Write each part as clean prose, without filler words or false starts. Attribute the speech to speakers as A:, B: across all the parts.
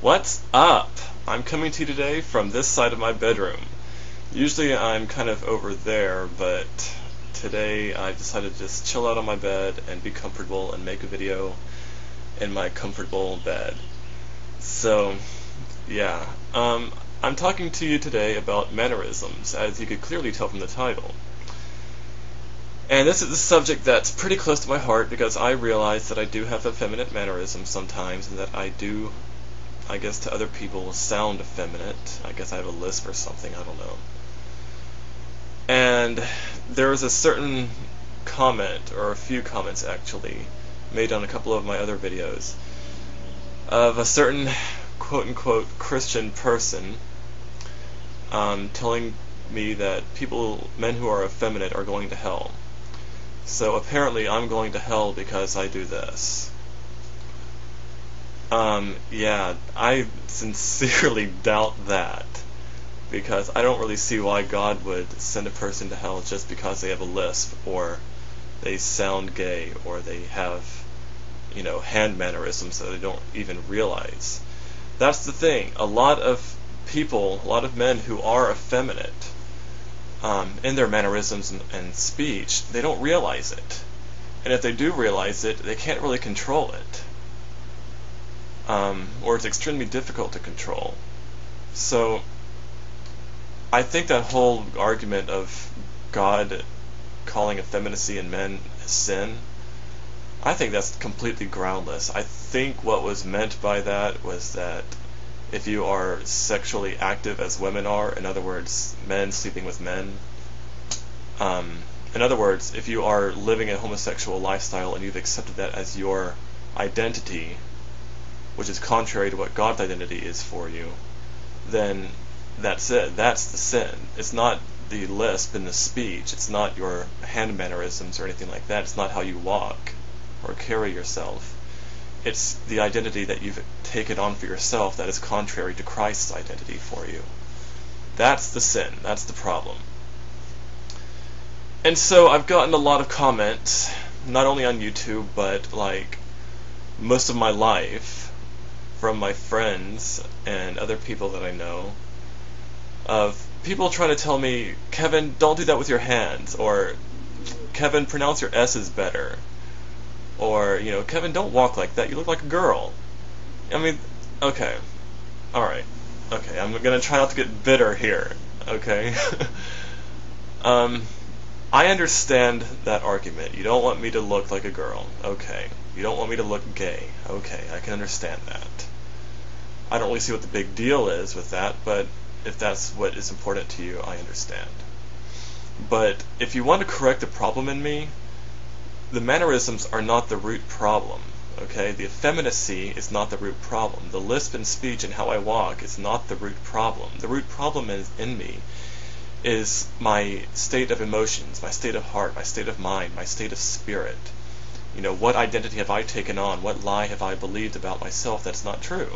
A: What's up? I'm coming to you today from this side of my bedroom. Usually I'm kind of over there, but today I decided to just chill out on my bed and be comfortable and make a video in my comfortable bed. So, yeah. I'm talking to you today about mannerisms, as you could clearly tell from the title. And this is a subject that's pretty close to my heart because I realize that I do have effeminate mannerisms sometimes, and that I do, I guess to other people, sound effeminate. I guess I have a lisp or something, I don't know. And there was a certain comment, or a few comments actually, made on a couple of my other videos, of a certain quote-unquote Christian person telling me that men who are effeminate are going to hell. So apparently I'm going to hell because I do this. Yeah, I sincerely doubt that, because I don't really see why God would send a person to hell just because they have a lisp, or they sound gay, or they have, hand mannerisms that they don't even realize. That's the thing. A lot of people, a lot of men who are effeminate, in their mannerisms and speech, they don't realize it. And if they do realize it, they can't really control it. Or it's extremely difficult to control. So, I think that whole argument of God calling effeminacy in men sin, I think that's completely groundless. I think what was meant by that was that if you are sexually active as women are, in other words, men sleeping with men, in other words, if you are living a homosexual lifestyle and you've accepted that as your identity, which is contrary to what God's identity is for you, then that's it. That's the sin. It's not the lisp and the speech. It's not your hand mannerisms or anything like that. It's not how you walk or carry yourself. It's the identity that you've taken on for yourself that is contrary to Christ's identity for you. That's the sin. That's the problem. And so I've gotten a lot of comments, not only on YouTube, but most of my life, from my friends and other people that I know, of people trying to tell me, Kevin, don't do that with your hands, or Kevin, pronounce your S's better, or, Kevin, don't walk like that, you look like a girl. I mean, okay, alright, okay, I'm gonna try not to get bitter here, okay? I understand that argument. You don't want me to look like a girl, okay. You don't want me to look gay, okay, I can understand that. I don't really see what the big deal is with that, but if that's what is important to you, I understand. But if you want to correct the problem in me, the mannerisms are not the root problem, okay? The effeminacy is not the root problem. The lisp in speech and how I walk is not the root problem. The root problem in me is my state of emotions, my state of heart, my state of mind, my state of spirit. What identity have I taken on? What lie have I believed about myself that's not true?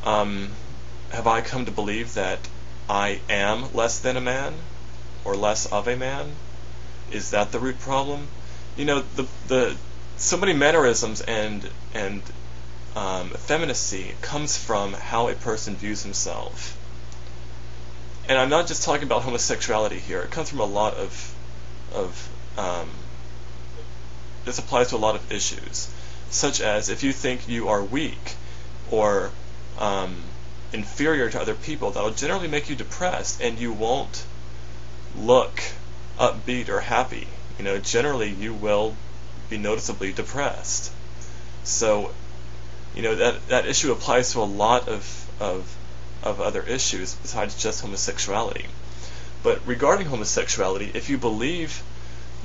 A: Have I come to believe that I am less than a man, or less of a man? Is that the root problem? So many mannerisms and effeminacy comes from how a person views himself. And I'm not just talking about homosexuality here. It comes from a lot of this applies to a lot of issues, such as if you think you are weak or inferior to other people, that'll generally make you depressed, and you won't look upbeat or happy. Generally you will be noticeably depressed. So, that issue applies to a lot of other issues besides just homosexuality. But regarding homosexuality, if you believe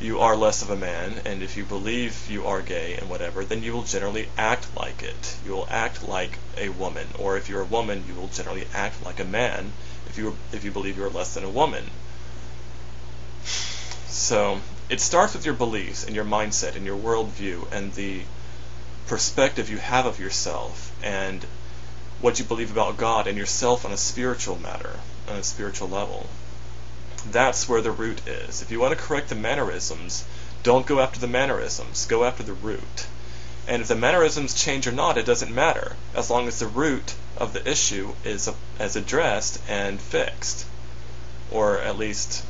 A: you are less of a man, and if you believe you are gay and whatever, then you will generally act like it. You will act like a woman, or if you're a woman, you will generally act like a man if you believe you are less than a woman. So it starts with your beliefs and your mindset and your worldview and the perspective you have of yourself and what you believe about God and yourself on a spiritual matter, on a spiritual level. That's where the root is. If you want to correct the mannerisms, don't go after the mannerisms, go after the root. And if the mannerisms change or not, it doesn't matter, as long as the root of the issue is addressed and fixed, or at least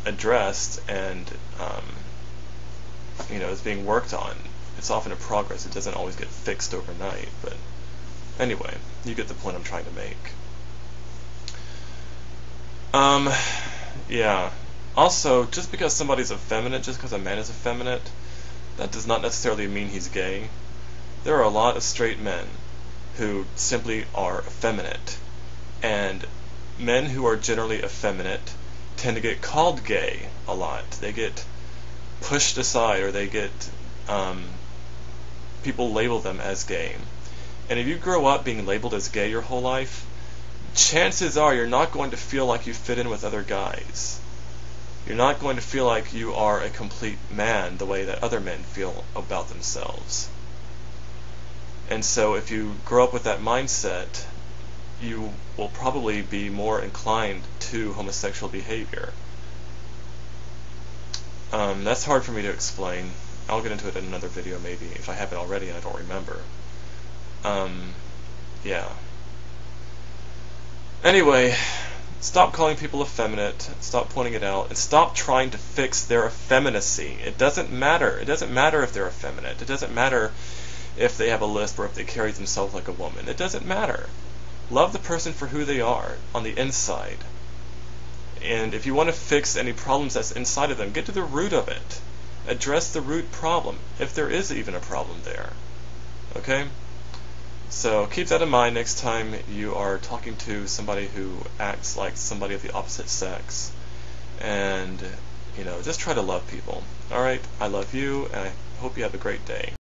A: addressed and is being worked on. It's often a progress. It doesn't always get fixed overnight, but anyway, you get the point I'm trying to make. Yeah. Also, just because somebody's effeminate, just because a man is effeminate, that does not necessarily mean he's gay. There are a lot of straight men who simply are effeminate, and men who are generally effeminate tend to get called gay a lot. They get pushed aside, or they get people label them as gay. And if you grow up being labeled as gay your whole life, chances are you're not going to feel like you fit in with other guys. You're not going to feel like you are a complete man the way that other men feel about themselves. And so if you grow up with that mindset, you will probably be more inclined to homosexual behavior. That's hard for me to explain. I'll get into it in another video maybe, if I haven't already and I don't remember. Yeah. Anyway, stop calling people effeminate, stop pointing it out, and stop trying to fix their effeminacy. It doesn't matter. It doesn't matter if they're effeminate. It doesn't matter if they have a lisp or if they carry themselves like a woman. It doesn't matter. Love the person for who they are on the inside. And if you want to fix any problems that's inside of them, get to the root of it. Address the root problem, if there is even a problem there. Okay? So keep that in mind next time you are talking to somebody who acts like somebody of the opposite sex. And, just try to love people. Alright? I love you, and I hope you have a great day.